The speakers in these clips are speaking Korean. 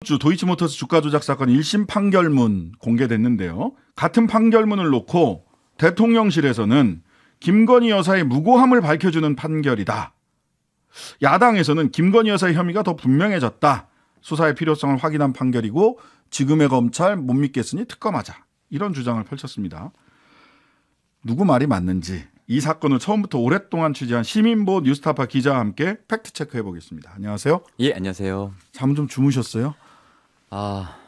주 도이치모터스 주가 조작 사건 1심 판결문 공개됐는데요. 같은 판결문을 놓고 대통령실에서는 김건희 여사의 무고함을 밝혀주는 판결이다. 야당에서는 김건희 여사의 혐의가 더 분명해졌다. 수사의 필요성을 확인한 판결이고 지금의 검찰 못 믿겠으니 특검하자. 이런 주장을 펼쳤습니다. 누구 말이 맞는지 이 사건을 처음부터 오랫동안 취재한 시민보 뉴스타파 기자와 함께 팩트체크 해보겠습니다. 안녕하세요. 예, 안녕하세요. 잠 좀 주무셨어요?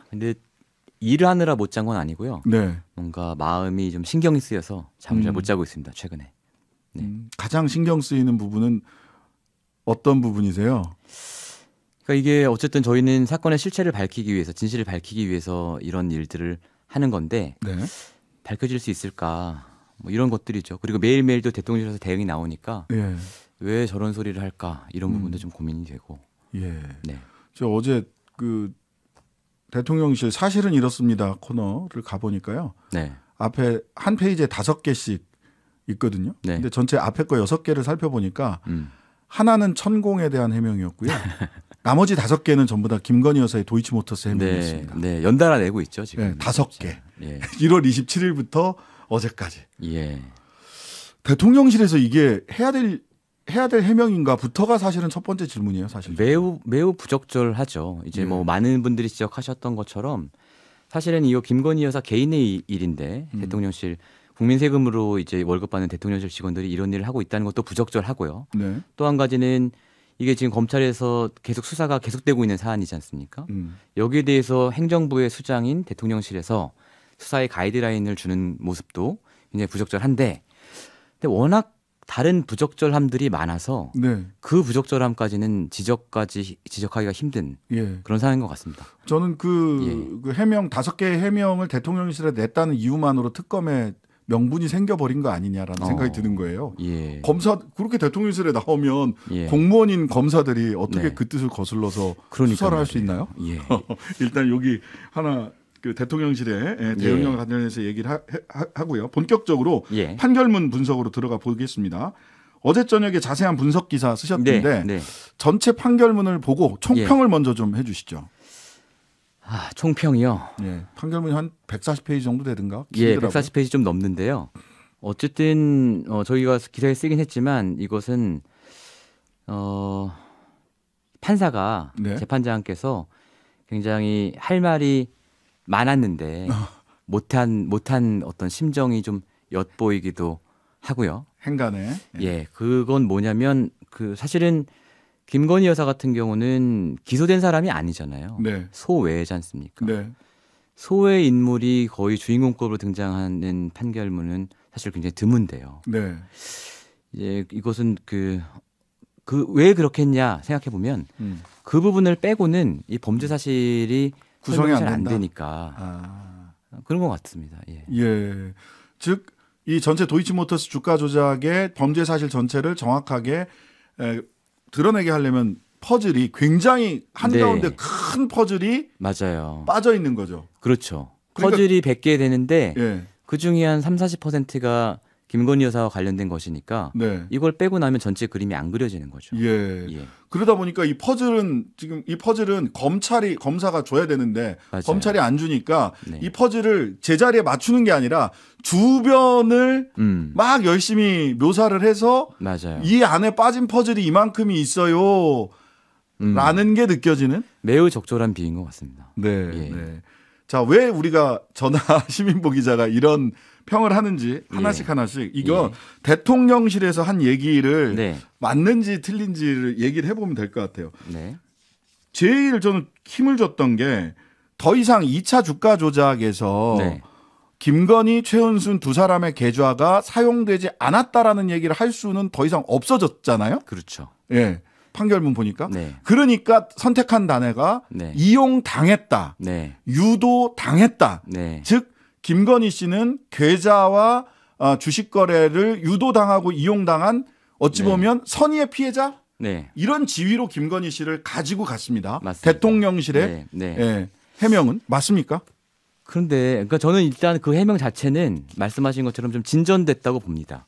근데 일을 하느라 못 잔 건 아니고요. 네. 뭔가 마음이 좀 신경이 쓰여서 잠을 잘 못 자고 있습니다, 최근에. 네. 가장 신경 쓰이는 부분은 어떤 부분이세요? 그러니까 이게 어쨌든 저희는 사건의 실체를 밝히기 위해서, 진실을 밝히기 위해서 이런 일들을 하는 건데 네. 밝혀질 수 있을까? 뭐 이런 것들이죠. 그리고 매일매일도 대통령실에서 대응이 나오니까 예. 왜 저런 소리를 할까? 이런 부분도 좀 고민이 되고. 예. 네. 저 어제 그 대통령실 사실은 이렇습니다 코너를 가보니까요. 네. 앞에 한 페이지에 5개씩 있거든요. 네. 근데 전체 앞에 거 6개를 살펴보니까 하나는 천공에 대한 해명이었고요. 나머지 5개는 전부 다 김건희 여사의 도이치모터스 해명이었습니다. 네, 연달아 내고 있죠, 지금. 네, 5개. 예. 1월 27일부터 어제까지. 예. 대통령실에서 이게 해야 될 해명인가부터가 사실은 첫 번째 질문이에요, 사실. 매우 부적절하죠. 이제 뭐 많은 분들이 지적하셨던 것처럼 사실은 이거 김건희 여사 개인의 일인데 대통령실 국민 세금으로 이제 월급 받는 대통령실 직원들이 이런 일을 하고 있다는 것도 부적절하고요. 네. 또 한 가지는 이게 지금 검찰에서 계속 수사가 계속되고 있는 사안이지 않습니까? 여기에 대해서 행정부의 수장인 대통령실에서 수사의 가이드라인을 주는 모습도 굉장히 부적절한데, 근데 워낙 다른 부적절함들이 많아서 네. 그 부적절함까지는 지적하기가 힘든 예. 그런 상황인 것 같습니다. 저는 그 해명 5개의 해명을 대통령실에 냈다는 이유만으로 특검에 명분이 생겨버린 거 아니냐라는 생각이 드는 거예요. 예. 검사 그렇게 대통령실에 나오면 공무원인 검사들이 어떻게 그 뜻을 거슬러서 수사를 할 수 있나요? 예. 일단 여기 하나 그 대통령실에 대응령 관련해서 얘기를 하고요. 본격적으로 판결문 분석으로 들어가 보겠습니다. 어제 저녁에 자세한 분석 기사 쓰셨던데 전체 판결문을 보고 총평을 먼저 좀 해주시죠. 총평이요? 예, 판결문이 한 140페이지 정도 되든가? 예, 140페이지 좀 넘는데요. 어쨌든 저희가 기사에 쓰긴 했지만 이것은 판사가 재판장께서 굉장히 할 말이 많았는데 못한 어떤 심정이 좀 엿보이기도 하고요. 행간에. 예, 그건 뭐냐면 사실은 김건희 여사 같은 경우는 기소된 사람이 아니잖아요. 네. 소외지 않습니까? 네. 소외 인물이 거의 주인공급으로 등장하는 판결문은 사실 굉장히 드문데요. 네. 이제 이것은 왜 그렇게 했냐 생각해 보면 그 부분을 빼고는 이 범죄 사실이 구성이 잘 안 되니까 그런 것 같습니다. 예. 예. 즉 이 전체 도이치모터스 주가 조작의 범죄 사실 전체를 정확하게 드러내게 하려면 퍼즐이 굉장히 한가운데 큰 퍼즐이 맞아요. 빠져 있는 거죠. 그렇죠. 그러니까, 퍼즐이 100개 되는데 예. 그중에 한 30-40%가 김건희 여사와 관련된 것이니까 이걸 빼고 나면 전체 그림이 안 그려지는 거죠. 예. 그러다 보니까 이 퍼즐은 검사가 줘야 되는데 검찰이 안 주니까 이 퍼즐을 제자리에 맞추는 게 아니라 주변을 막 열심히 묘사를 해서 이 안에 빠진 퍼즐이 이만큼이 있어요. 라는 게 느껴지는 매우 적절한 비유인 것 같습니다. 네. 자, 왜 우리가 시민보 기자가 이런 평을 하는지 하나씩 이거 대통령실에서 한 얘기를 맞는지 틀린지를 얘기를 해보면 될 것 같아요. 제일 저는 힘을 줬던 게 더 이상 2차 주가 조작에서 김건희, 최은순 두 사람의 계좌가 사용되지 않았다라는 얘기를 할 수는 더 이상 없어졌잖아요. 그렇죠. 예. 판결문 보니까. 그러니까 선택한 단어가 이용당했다. 유도당했다. 즉 김건희 씨는 계좌와 주식 거래를 유도당하고 이용당한 어찌 보면 선의의 피해자? 이런 지위로 김건희 씨를 가지고 갔습니다. 맞습니다. 대통령실의 해명은 맞습니까? 그런데 그러니까 저는 일단 그 해명 자체는 말씀하신 것처럼 좀 진전됐다고 봅니다.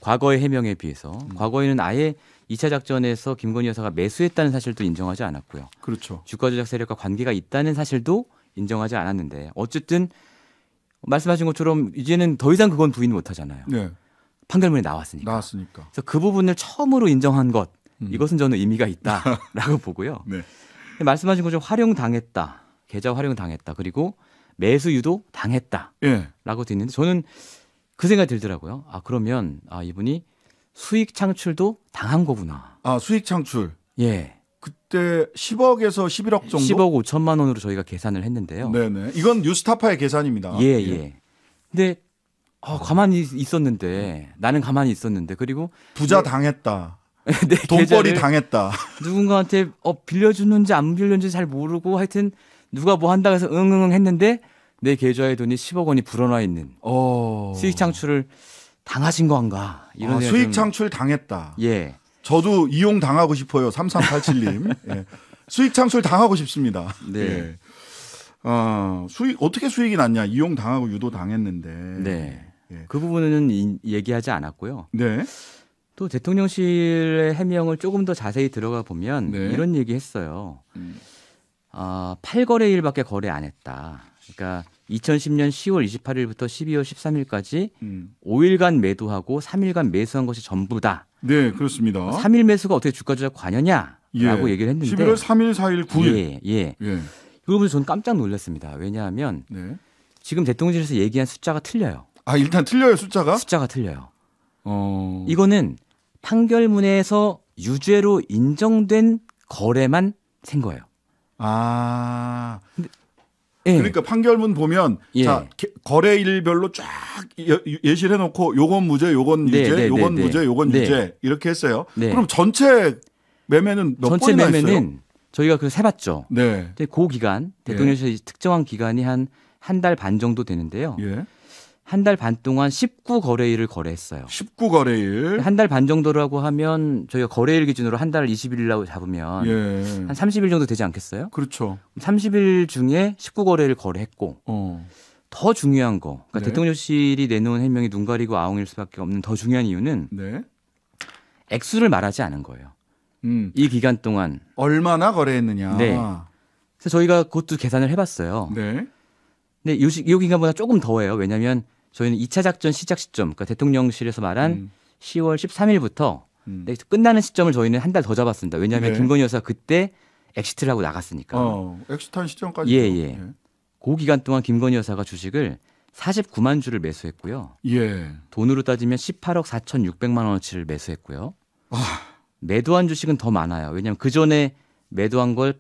과거의 해명에 비해서. 과거에는 아예 2차 작전에서 김건희 여사가 매수했다는 사실도 인정하지 않았고요. 그렇죠. 주가 조작 세력과 관계가 있다는 사실도 인정하지 않았는데 어쨌든 말씀하신 것처럼 이제는 더 이상 그건 부인 못 하잖아요. 네. 판결문에 나왔으니까. 그래서 그 부분을 처음으로 인정한 것 이것은 저는 의미가 있다라고 보고요. 네. 말씀하신 것처럼 활용당했다. 계좌 활용당했다. 그리고 매수 유도 당했다라고 예. 돼 있는데 저는 그 생각이 들더라고요. 아 그러면 이분이 수익 창출도 당한 거구나. 아 수익 창출. 예. 그때 10억에서 11억 정도? 10억 5천만 원으로 저희가 계산을 했는데요. 네네. 이건 뉴스타파의 계산입니다. 예, 예. 근데 가만히 있었는데 나는 가만히 있었는데 그리고 부자 당했다. 내 돈벌이 당했다. 누군가한테 빌려주는지 안 빌려주는지 잘 모르고 하여튼 누가 뭐 한다고 해서 응응응 했는데 내 계좌에 돈이 10억 원이 불어나 있는 수익 창출을 당하신 건가 이런 수익 창출 당했다. 예. 저도 이용 당하고 싶어요. 3387님. 예. 수익 창출 당하고 싶습니다. 네. 예. 수익 어떻게 수익이 났냐? 이용 당하고 유도 당했는데. 네. 예. 그 부분은 얘기하지 않았고요. 네. 또 대통령실의 해명을 조금 더 자세히 들어가 보면 네. 이런 얘기했어요. 8거래일밖에 거래 안 했다. 그러니까 2010년 10월 28일부터 12월 13일까지 5일간 매도하고 3일간 매수한 것이 전부다. 네, 그렇습니다. 3일 매수가 어떻게 주가 조작 관여냐라고 예. 얘기를 했는데 11월 3일, 4일, 9일. 예, 예. 예. 이거 보면서 저는 깜짝 놀랐습니다. 왜냐하면 네. 지금 대통령실에서 얘기한 숫자가 틀려요. 일단 틀려요, 숫자가? 숫자가 틀려요. 이거는 판결문에서 유죄로 인정된 거래만 센 거예요. 예. 그러니까 판결문 보면 예. 자 거래일별로 쫙 예시를 해놓고 요건 무죄, 요건 유죄, 요건 무죄, 요건 유죄 이렇게 했어요. 네. 그럼 전체 매매는 몇 전체 번이나 매매는 했어요? 저희가 그 세봤죠. 네. 그 기간 대통령실에서 특정한 기간이 한 달 반 정도 되는데요. 예. 한 달 반 동안 19거래일을 거래했어요. 19거래일. 한 달 반 정도라고 하면 저희가 거래일 기준으로 한 달 20일이라고 잡으면 예. 한 30일 정도 되지 않겠어요? 그렇죠. 30일 중에 19거래를 거래했고 더 중요한 거. 그러니까 네. 대통령실이 내놓은 해명이 눈 가리고 아웅일 수밖에 없는 더 중요한 이유는 네. 액수를 말하지 않은 거예요. 이 기간 동안 얼마나 거래했느냐. 네. 그래서 저희가 그것도 계산을 해봤어요. 네. 근데 이 기간보다 조금 더해요. 왜냐하면 저희는 2차 작전 시작 시점, 그러니까 대통령실에서 말한 10월 13일부터 끝나는 시점을 저희는 한 달 더 잡았습니다. 왜냐하면 네. 김건희 여사 그때 엑시트를 하고 나갔으니까. 엑시트한 시점까지. 예. 그 기간 동안 김건희 여사가 주식을 49만 주를 매수했고요. 예. 돈으로 따지면 18억 4,600만 원어치를 매수했고요. 매도한 주식은 더 많아요. 왜냐하면 그 전에 매수한 걸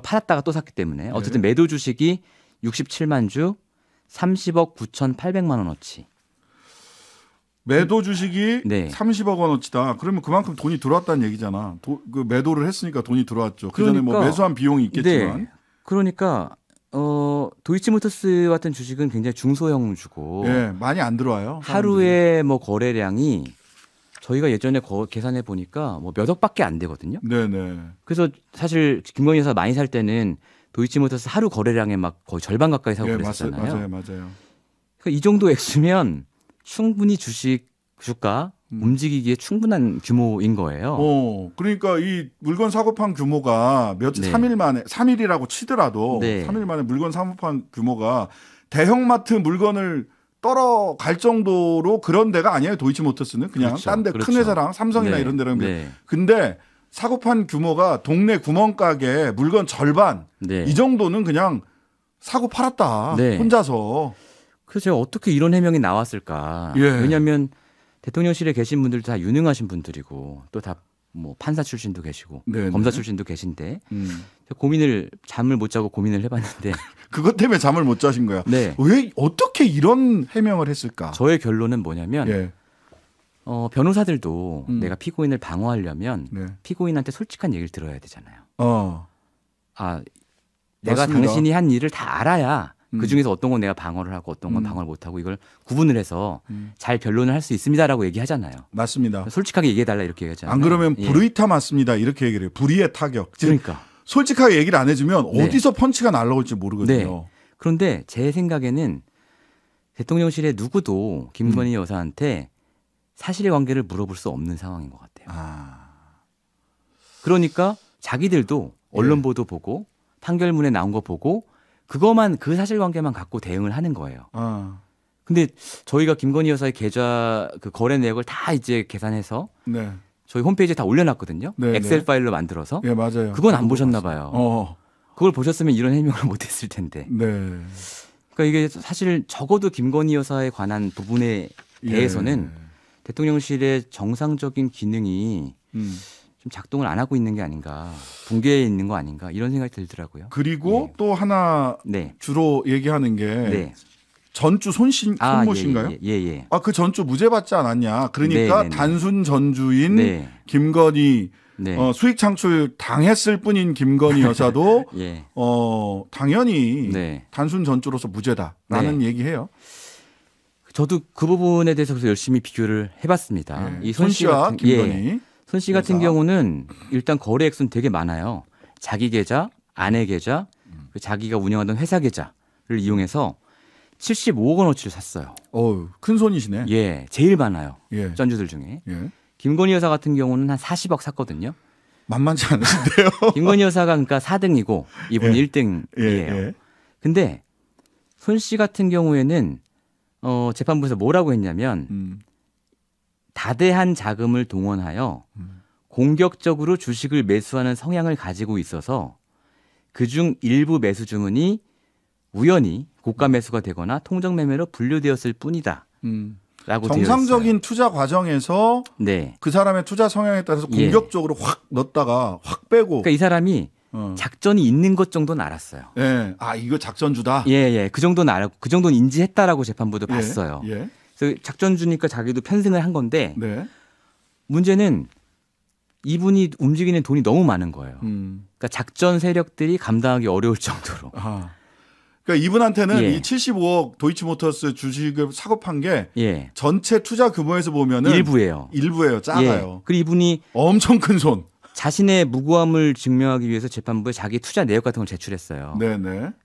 팔았다가 또 샀기 때문에 어쨌든 매도 주식이 67만 주 30억 9,800만 원어치. 매도 주식이 네. 30억 원어치다. 그러면 그만큼 돈이 들어왔다는 얘기잖아. 그 매도를 했으니까 돈이 들어왔죠. 그 전에 뭐 매수한 비용이 있겠지만. 네. 그러니까 도이치모터스 같은 주식은 굉장히 중소형 주고 예, 많이 안 들어와요. 하루에 뭐 거래량이 저희가 예전에 계산해 보니까 뭐 몇 억밖에 안 되거든요. 네네. 그래서 사실 김건희 여사 많이 살 때는 도이치모터스 하루 거래량의 막 거의 절반 가까이 사고 그랬었잖아요. 맞아요. 그러니까 이 정도 액수면 충분히 주가 움직이기에 충분한 규모인 거예요. 그러니까 이 물건 사고판 규모가 며칠 3일 만에 3일이라고 치더라도 3일 만에 물건 사고판 규모가 대형마트 물건을 떨어갈 정도로 그런 데가 아니에요. 도이치모터스는 그냥 딴 데 큰 회사랑 삼성이나 이런 데는 근데 사고판 규모가 동네 구멍가게 물건 절반 이 정도는 그냥 사고 팔았다. 혼자서. 그래서 제가 어떻게 이런 해명이 나왔을까. 왜냐하면 대통령실에 계신 분들도 다 유능하신 분들이고 또 다 뭐 판사 출신도 계시고 검사 출신도 계신데 잠을 못 자고 고민을 해봤는데 그것 때문에 잠을 못 자신 거야. 왜 어떻게 이런 해명을 했을까? 저의 결론은 뭐냐면 변호사들도 내가 피고인을 방어하려면 피고인한테 솔직한 얘기를 들어야 되잖아요. 내가 맞습니다. 당신이 한 일을 다 알아야 그중에서 어떤 건 내가 방어를 하고 어떤 건 방어를 못하고 이걸 구분을 해서 잘 변론을 할 수 있습니다라고 얘기하잖아요. 맞습니다. 솔직하게 얘기해달라 이렇게 얘기하잖아요. 안 그러면 불의타 맞습니다. 이렇게 얘기를 해요. 불의의 타격. 그러니까. 솔직하게 얘기를 안 해주면 어디서 펀치가 날라올지 모르거든요. 그런데 제 생각에는 대통령실의 누구도 김건희 여사한테 사실관계를 물어볼 수 없는 상황인 것 같아요. 그러니까 자기들도 언론 보도 보고 판결문에 나온 거 보고 그것만 그 사실관계만 갖고 대응을 하는 거예요. 근데 저희가 김건희 여사의 계좌 그 거래 내역을 다 이제 계산해서 네. 저희 홈페이지에 다 올려놨거든요. 네, 엑셀 네. 파일로 만들어서. 예, 맞아요. 그건 안 보셨나 봐요. 그걸 보셨으면 이런 해명을 못했을 텐데. 네. 그러니까 이게 사실 적어도 김건희 여사에 관한 부분에 대해서는 대통령실의 정상적인 기능이 좀 작동을 안 하고 있는 게 아닌가, 붕괴해 있는 거 아닌가 이런 생각이 들더라고요. 그리고 또 하나 주로 얘기하는 게 전주 손모씨인가요? 예. 그 전주 무죄 받지 않았냐. 그러니까 단순 전주인 김건희 수익 창출 당했을 뿐인 김건희 여사도 당연히 단순 전주로서 무죄다라는 얘기해요. 저도 그 부분에 대해서 그래서 열심히 비교를 해봤습니다. 이 손 씨와 김건희. 손 씨 같은 경우는 일단 거래 액수는 되게 많아요. 자기 계좌, 아내 계좌, 자기가 운영하던 회사 계좌를 이용해서 75억 원어치를 샀어요. 큰 손이시네. 예, 제일 많아요. 전주들 중에. 김건희 여사 같은 경우는 한 40억 샀거든요. 만만치 않으신데요. 김건희 여사가 그러니까 4등이고 이분이 1등이에요. 근데 손 씨 같은 경우에는 재판부에서 뭐라고 했냐면 다대한 자금을 동원하여 공격적으로 주식을 매수하는 성향을 가지고 있어서 그중 일부 매수 주문이 우연히 고가 매수가 되거나 통정 매매로 분류되었을 뿐이다. 라고 정상적인 투자 과정에서 그 사람의 투자 성향에 따라서 공격적으로 확 넣었다가 확 빼고. 그러니까 이 사람이 작전이 있는 것 정도는 알았어요. 이거 작전주다. 그 정도는 알았고 그 정도는 인지했다라고 재판부도 봤어요. 그래서 작전주니까 자기도 편승을 한 건데 문제는 이분이 움직이는 돈이 너무 많은 거예요. 그러니까 작전 세력들이 감당하기 어려울 정도로. 그러니까 이분한테는 이 75억 도이치모터스 주식을 사고 판 게 전체 투자 규모에서 보면은 일부예요. 작아요. 그리고 이분이 엄청 큰 손. 자신의 무고함을 증명하기 위해서 재판부에 자기 투자 내역 같은 걸 제출했어요.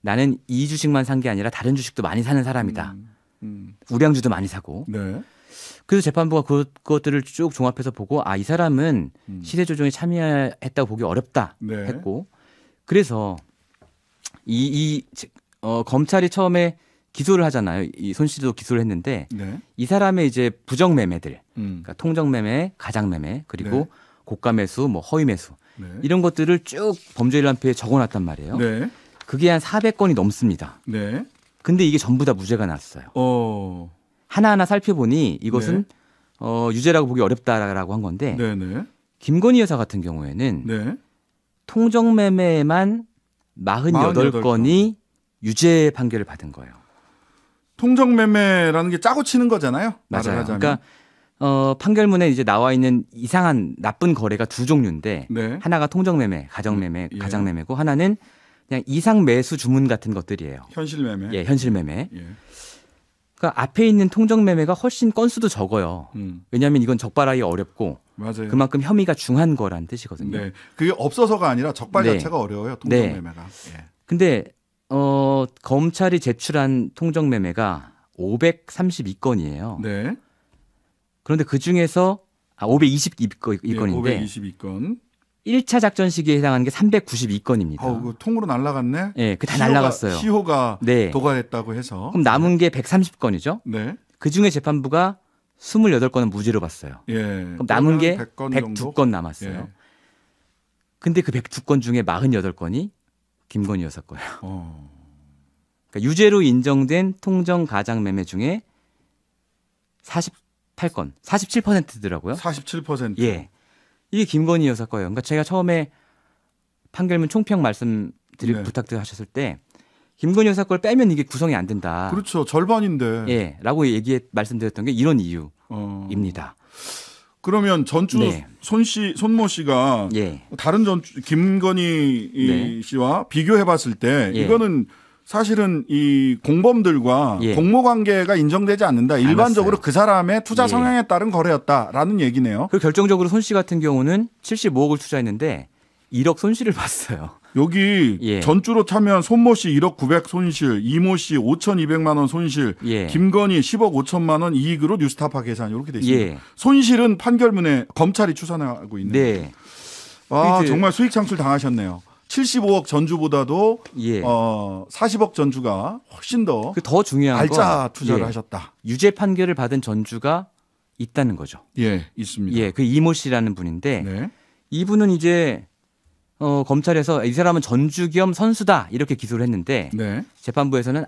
나는 이 주식만 산 게 아니라 다른 주식도 많이 사는 사람이다. 우량주도 많이 사고. 그래서 재판부가 그것들을 쭉 종합해서 보고 이 사람은 시세 조정에 참여했다고 보기 어렵다 했고 그래서 검찰이 처음에 기소를 하잖아요. 이 손 씨도 기소를 했는데 이 사람의 이제 부정 매매들, 그러니까 통정 매매, 가장 매매, 그리고 고가 매수, 뭐 허위 매수 이런 것들을 쭉 범죄일람표에 적어놨단 말이에요. 그게 한 400건이 넘습니다. 근데 이게 전부 다 무죄가 났어요. 하나하나 살펴보니 이것은 유죄라고 보기 어렵다라고 한 건데 김건희 여사 같은 경우에는 통정 매매에만 48건이 유죄 판결을 받은 거예요. 통정 매매라는 게 짜고 치는 거잖아요. 맞아요. 그러니까 판결문에 이제 나와 있는 이상한 나쁜 거래가 두 종류인데 하나가 통정 매매, 가정 매매, 가장 매매고 하나는 그냥 이상 매수 주문 같은 것들이에요. 현실 매매. 현실 매매. 그러니까 앞에 있는 통정 매매가 훨씬 건수도 적어요. 왜냐하면 이건 적발하기 어렵고 그만큼 혐의가 중한 거란 뜻이거든요. 그게 없어서가 아니라 적발 자체가 어려워요. 통정 매매가. 근데 검찰이 제출한 통정 매매가 532건이에요. 그런데 그 중에서 522건인데 522건. 1차 작전 시기에 해당하는 게 392건입니다. 그 통으로 날아갔네. 그 다 날아갔어요. 시효가 도과됐다고 해서. 그럼 남은 게 130건이죠. 그 중에 재판부가 28건은 무죄로 봤어요. 그럼 남은 게 102건 남았어요. 근데 그 102건 중에 48건이 김건희 여사 거예요. 그러니까 유죄로 인정된 통정 가장 매매 중에 48건, 47%더라고요. 47%. 이게 김건희 여사 거예요. 그러니까 제가 처음에 판결문 총평 부탁드려 하셨을 때 김건희 여사 걸 빼면 이게 구성이 안 된다. 그렇죠. 절반인데. 라고 말씀드렸던 게 이런 이유입니다. 그러면 전주 손모 씨가 다른 김건희 씨와 비교해봤을 때 이거는 사실은 이 공범들과 공모 관계가 인정되지 않는다. 일반적으로 그 사람의 투자 성향에 따른 거래였다라는 얘기네요. 그리고 결정적으로 손 씨 같은 경우는 75억을 투자했는데 1억 손실을 봤어요. 여기 예. 전주로 차면 손모 씨 1억 900 손실, 이모 씨 5,200만 원 손실, 예. 김건희 10억 5천만 원 이익으로 뉴스타파 계산 이렇게 돼 있습니다. 예. 손실은 판결문에 검찰이 추산하고 있는. 네. 아, 정말 수익 창출 당하셨네요. 75억 전주보다도 예. 40억 전주가 훨씬 더 더 중요한 알짜 건 투자를 예. 하셨다. 유죄 판결을 받은 전주가 있다는 거죠. 예, 있습니다. 예, 그 이모 씨라는 분인데 네. 이분은 이제 검찰에서 이 사람은 전주 겸 선수다 이렇게 기소를 했는데 네. 재판부에서는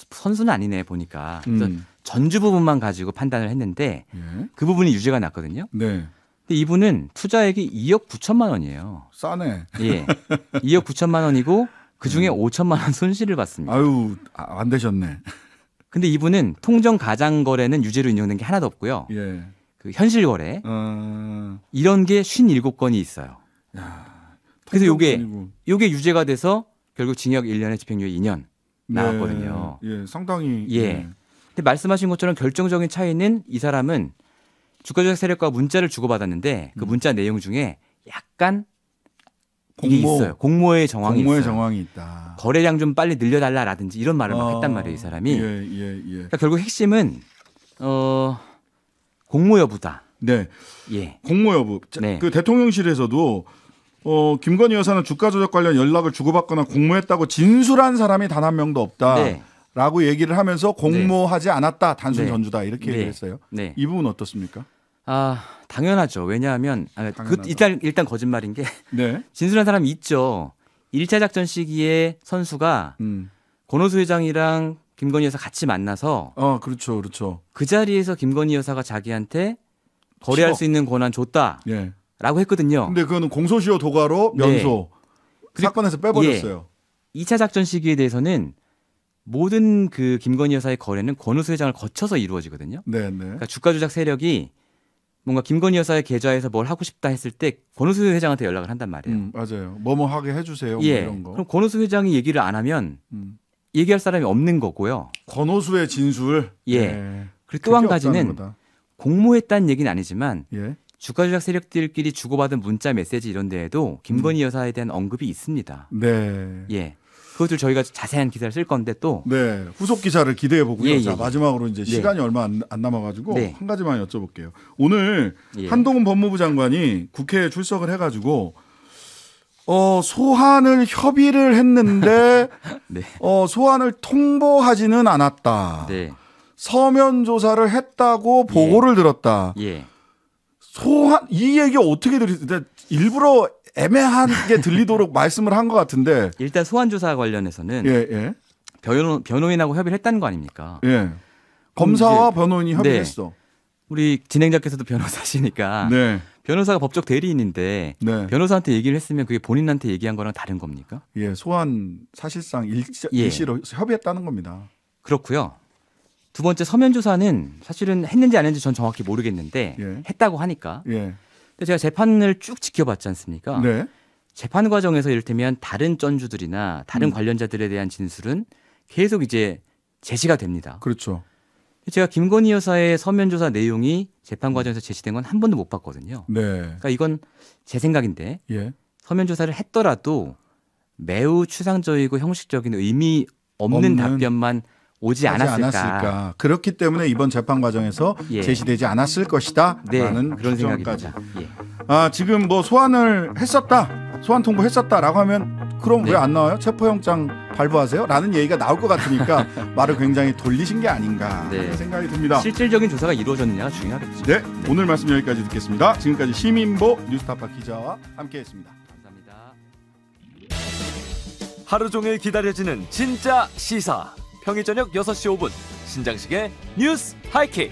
선수는 아니네 보니까 그래서 전주 부분만 가지고 판단을 했는데 예. 그 부분이 유죄가 났거든요. 네. 근데 이분은 투자액이 2억 9천만 원이에요. 싸네. 예, 2억 9천만 원이고 그 중에 5천만 원 손실을 봤습니다. 아유, 안 되셨네. 근데 이분은 통정 가장 거래는 유죄로 인정된 게 하나도 없고요. 예. 그 현실 거래 이런 게 57건이 있어요. 야, 그래서 통정권이고. 요게 유죄가 돼서 결국 징역 1년에 집행유예 2년 나왔거든요. 예, 상당히. 예. 근데 말씀하신 것처럼 결정적인 차이는 이 사람은 주가조작 세력과 문자를 주고받았는데 그 문자 내용 중에 약간 이게 있어요. 공모의 정황이 공모의 있어요. 정황이 있다. 거래량 좀 빨리 늘려달라라든지 이런 말을 막 했단 말이에요. 이 사람이. 예. 그러니까 결국 핵심은 공모 여부다. 네. 예. 공모 여부. 네. 그 대통령실에서도 김건희 여사는 주가 조작 관련 연락을 주고받거나 공모했다고 진술한 사람이 단 한 명도 없다. 네. 라고 얘기를 하면서 공모하지 않았다. 단순 네. 전주다. 이렇게 네. 얘기를 했어요. 네. 이 부분 어떻습니까? 당연하죠. 왜냐하면 일단 거짓말인 게 네. 진술한 사람이 있죠. 1차 작전 시기에 선수가 권오수 회장이랑 김건희 여사 같이 만나서 그렇죠. 그 자리에서 김건희 여사가 자기한테 거래할 10억. 수 있는 권한 줬다라고 예. 했거든요. 근데 그거는 공소시효 도과로 면소. 사건에서 빼버렸어요. 2차 작전 시기에 대해서는 모든 그 김건희 여사의 거래는 권오수 회장을 거쳐서 이루어지거든요. 네. 그러니까 주가 조작 세력이 뭔가 김건희 여사의 계좌에서 뭘 하고 싶다 했을 때 권오수 회장한테 연락을 한단 말이에요. 맞아요. 뭐뭐 하게 해주세요. 예. 뭐 이런 거. 그럼 권오수 회장이 얘기를 안 하면 얘기할 사람이 없는 거고요. 권오수의 진술. 예. 그리고 또 한 가지는 공모했다는 얘기는 아니지만 예. 주가 조작 세력들끼리 주고받은 문자 메시지 이런 데에도 김건희 여사에 대한 언급이 있습니다. 네. 예. 그것을 저희가 자세한 기사를 쓸 건데 또 네. 후속 기사를 기대해 보고요. 예. 자, 마지막으로 이제 시간이 얼마 안 남아가지고 네. 한 가지만 여쭤볼게요. 오늘 예. 한동훈 법무부 장관이 국회에 출석을 해가지고 소환을 협의를 했는데 네. 소환을 통보하지는 않았다. 네. 서면 조사를 했다고 보고를 들었다. 예. 소환 이 얘기 어떻게 일부러 애매하게 들리도록 말씀을 한 것 같은데. 일단 소환 조사 관련해서는 예. 변호인하고 협의를 했다는 거 아닙니까? 예. 검사와 변호인이 협의했어. 우리 진행자께서도 변호사시니까 네. 변호사가 법적 대리인인데 네. 변호사한테 얘기를 했으면 그게 본인한테 얘기한 거랑 다른 겁니까? 예, 소환 사실상 일시로 협의했다는 겁니다. 그렇고요. 두 번째 서면 조사는 사실은 했는지 안 했는지 전 정확히 모르겠는데 예. 했다고 하니까. 예. 근데 제가 재판을 쭉 지켜봤지 않습니까? 네. 재판 과정에서 이를테면 다른 전주들이나 다른 관련자들에 대한 진술은 계속 이제 제시가 됩니다. 그렇죠. 제가 김건희 여사의 서면 조사 내용이 재판 과정에서 제시된 건 한 번도 못 봤거든요. 네. 그러니까 이건 제 생각인데 예. 서면 조사를 했더라도 매우 추상적이고 형식적인 의미 없는 답변만 오지 않았을까. 그렇기 때문에 이번 재판 과정에서 예. 제시되지 않았을 것이다. 네, 라는 그런 추정까지. 생각입니다. 예. 지금 뭐 소환을 했었다. 소환 통보했었다라고 하면 그럼 네. 왜 안 나와요? 체포영장 발부하세요? 라는 얘기가 나올 것 같으니까 말을 굉장히 돌리신 게 아닌가 네. 하는 생각이 듭니다. 실질적인 조사가 이루어졌느냐가 중요하겠죠. 네, 오늘 말씀 여기까지 듣겠습니다. 지금까지 시민보 뉴스타파 기자와 함께했습니다. 감사합니다. 하루 종일 기다려지는 진짜 시사. 평일 저녁 6시 5분 신장식의 뉴스 하이킥.